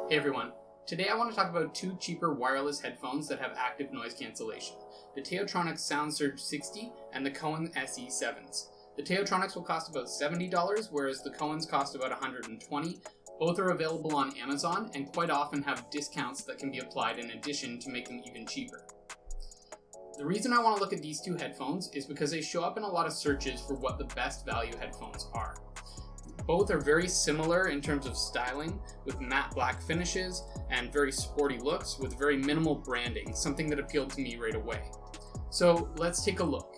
Hey everyone, today I want to talk about two cheaper wireless headphones that have active noise cancellation, the TaoTronics SoundSurge 60 and the Cowin SE7s. The TaoTronics will cost about $70, whereas the Cowins cost about $120. Both are available on Amazon and quite often have discounts that can be applied in addition to make them even cheaper. The reason I want to look at these two headphones is because they show up in a lot of searches for what the best value headphones are. Both are very similar in terms of styling, with matte black finishes and very sporty looks with very minimal branding, something that appealed to me right away. So let's take a look.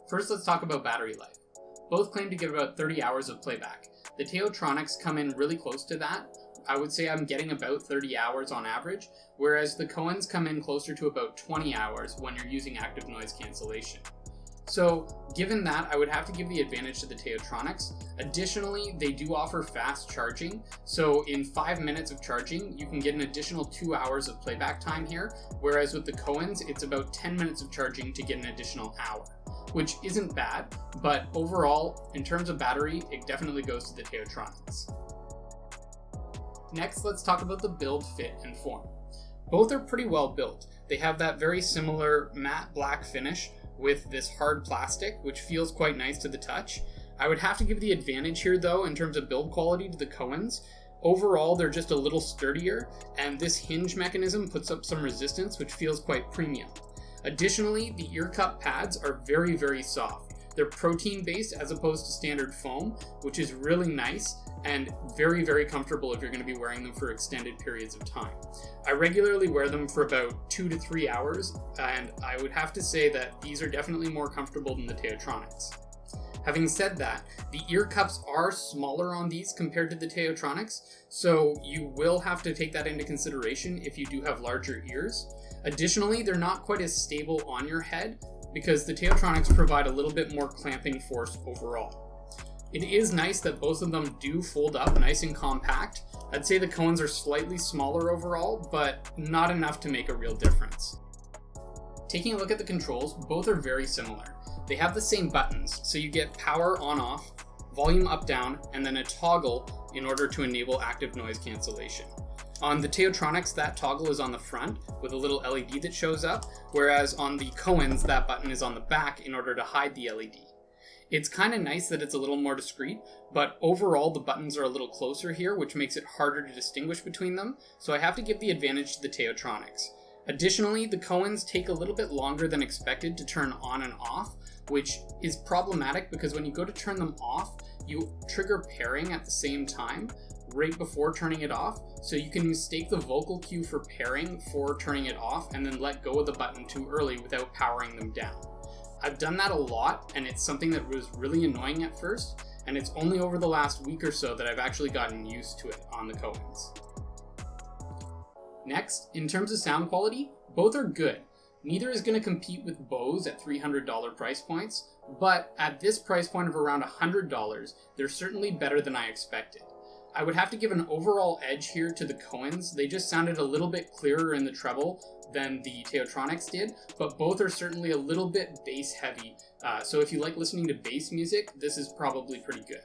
First, let's talk about battery life. Both claim to give about 30 hours of playback. The TaoTronics come in really close to that. I would say I'm getting about 30 hours on average, whereas the Cowins come in closer to about 20 hours when you're using active noise cancellation. So, given that, I would have to give the advantage to the TaoTronics. Additionally, they do offer fast charging, so in 5 minutes of charging, you can get an additional 2 hours of playback time here, whereas with the Cowins, it's about 10 minutes of charging to get an additional hour, which isn't bad, but overall, in terms of battery, it definitely goes to the TaoTronics. Next, let's talk about the build, fit, and form. Both are pretty well built. They have that very similar matte black finish with this hard plastic, which feels quite nice to the touch. I would have to give the advantage here though in terms of build quality to the Cowins. Overall, they're just a little sturdier, and this hinge mechanism puts up some resistance, which feels quite premium. Additionally, the ear cup pads are very, very soft. They're protein based as opposed to standard foam, which is really nice and very, very comfortable if you're going to be wearing them for extended periods of time. I regularly wear them for about 2 to 3 hours, and I would have to say that these are definitely more comfortable than the TaoTronics. Having said that, the ear cups are smaller on these compared to the TaoTronics, so you will have to take that into consideration if you do have larger ears. Additionally, they're not quite as stable on your head because the TaoTronics provide a little bit more clamping force overall. It is nice that both of them do fold up nice and compact. I'd say the Cowins are slightly smaller overall, but not enough to make a real difference. Taking a look at the controls, both are very similar. They have the same buttons, so you get power on off, volume up down, and then a toggle in order to enable active noise cancellation. On the TaoTronics, that toggle is on the front with a little LED that shows up, whereas on the Cowins, that button is on the back in order to hide the LED. It's kind of nice that it's a little more discreet, but overall the buttons are a little closer here, which makes it harder to distinguish between them, so I have to give the advantage to the TaoTronics. Additionally, the Cowins take a little bit longer than expected to turn on and off, which is problematic because when you go to turn them off, you trigger pairing at the same time, right before turning it off, so you can mistake the vocal cue for pairing for turning it off and then let go of the button too early without powering them down. I've done that a lot, and it's something that was really annoying at first, and it's only over the last week or so that I've actually gotten used to it on the Cowins. Next, in terms of sound quality, both are good. Neither is going to compete with Bose at $300 price points, but at this price point of around $100, they're certainly better than I expected. I would have to give an overall edge here to the Cowins. They just sounded a little bit clearer in the treble than the TaoTronics did, but both are certainly a little bit bass heavy. So if you like listening to bass music, this is probably pretty good.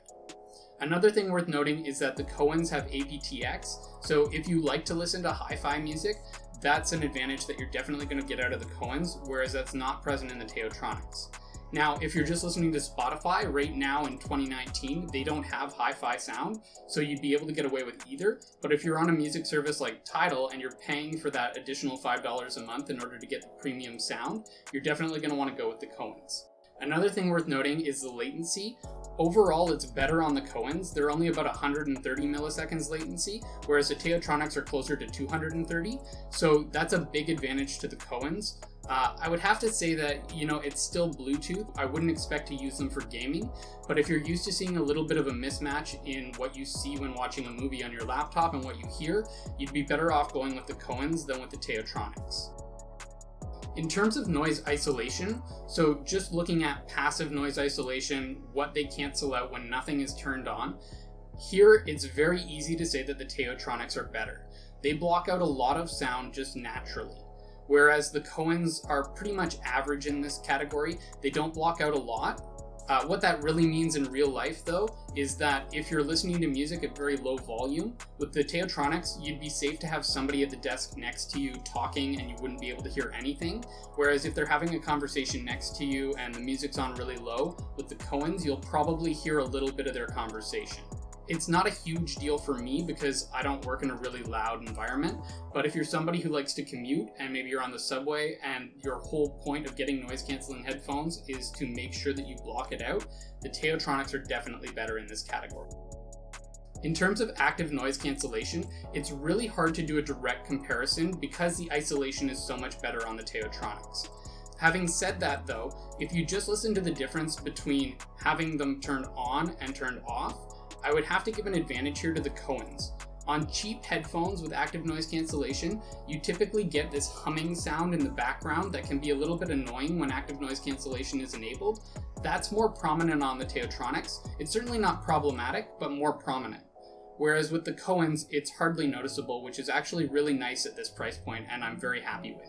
Another thing worth noting is that the Cowins have APT-X, so if you like to listen to hi-fi music, that's an advantage that you're definitely going to get out of the Cowins, whereas that's not present in the TaoTronics. Now, if you're just listening to Spotify, right now in 2019, they don't have hi-fi sound, so you'd be able to get away with either. But if you're on a music service like Tidal and you're paying for that additional $5 a month in order to get the premium sound, you're definitely going to want to go with the Cowins. Another thing worth noting is the latency. Overall, it's better on the Cowins. They're only about 130 milliseconds latency, whereas the TaoTronics are closer to 230, so that's a big advantage to the Cowins. I would have to say that, it's still Bluetooth. I wouldn't expect to use them for gaming, but if you're used to seeing a little bit of a mismatch in what you see when watching a movie on your laptop and what you hear, you'd be better off going with the Cowins than with the TaoTronics. In terms of noise isolation, so just looking at passive noise isolation, what they cancel out when nothing is turned on, here it's very easy to say that the TaoTronics are better. They block out a lot of sound just naturally. Whereas the Cowins are pretty much average in this category. They don't block out a lot, What that really means in real life, though, is that if you're listening to music at very low volume, with the TaoTronics, you'd be safe to have somebody at the desk next to you talking and you wouldn't be able to hear anything. Whereas if they're having a conversation next to you and the music's on really low, with the Cowins, you'll probably hear a little bit of their conversation. It's not a huge deal for me because I don't work in a really loud environment, but if you're somebody who likes to commute and maybe you're on the subway and your whole point of getting noise cancelling headphones is to make sure that you block it out, the TaoTronics are definitely better in this category. In terms of active noise cancellation, it's really hard to do a direct comparison because the isolation is so much better on the TaoTronics. Having said that though, if you just listen to the difference between having them turned on and turned off, I would have to give an advantage here to the Cowins. On cheap headphones with active noise cancellation, you typically get this humming sound in the background that can be a little bit annoying when active noise cancellation is enabled. That's more prominent on the TaoTronics. It's certainly not problematic, but more prominent. Whereas with the Cowins, it's hardly noticeable, which is actually really nice at this price point and I'm very happy with.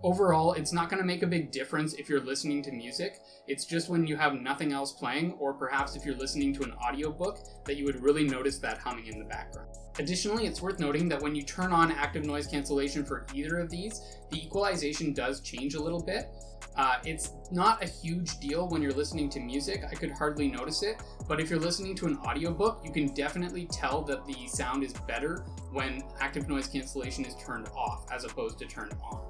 Overall, it's not going to make a big difference if you're listening to music. It's just when you have nothing else playing, or perhaps if you're listening to an audiobook, that you would really notice that humming in the background. Additionally, it's worth noting that when you turn on active noise cancellation for either of these, the equalization does change a little bit. It's not a huge deal when you're listening to music. I could hardly notice it, but if you're listening to an audiobook, you can definitely tell that the sound is better when active noise cancellation is turned off as opposed to turned on.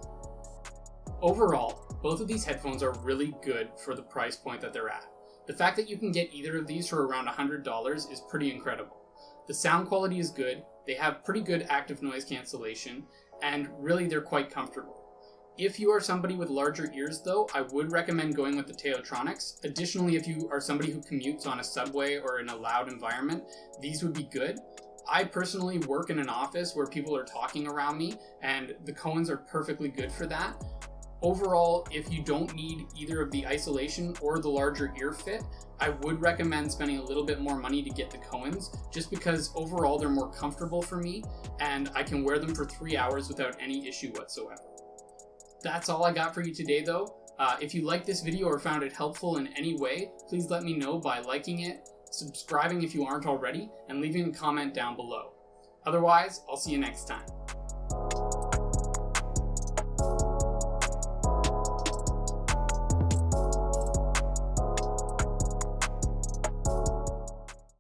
Overall, both of these headphones are really good for the price point that they're at. The fact that you can get either of these for around $100 is pretty incredible. The sound quality is good, they have pretty good active noise cancellation, and really they're quite comfortable. If you are somebody with larger ears though, I would recommend going with the TaoTronics. Additionally, if you are somebody who commutes on a subway or in a loud environment, these would be good. I personally work in an office where people are talking around me, and the Cowins are perfectly good for that. Overall, if you don't need either of the isolation or the larger ear fit, I would recommend spending a little bit more money to get the Cowins, just because overall they're more comfortable for me and I can wear them for 3 hours without any issue whatsoever. That's all I got for you today though. If you liked this video or found it helpful in any way, please let me know by liking it, subscribing if you aren't already, and leaving a comment down below. Otherwise, I'll see you next time.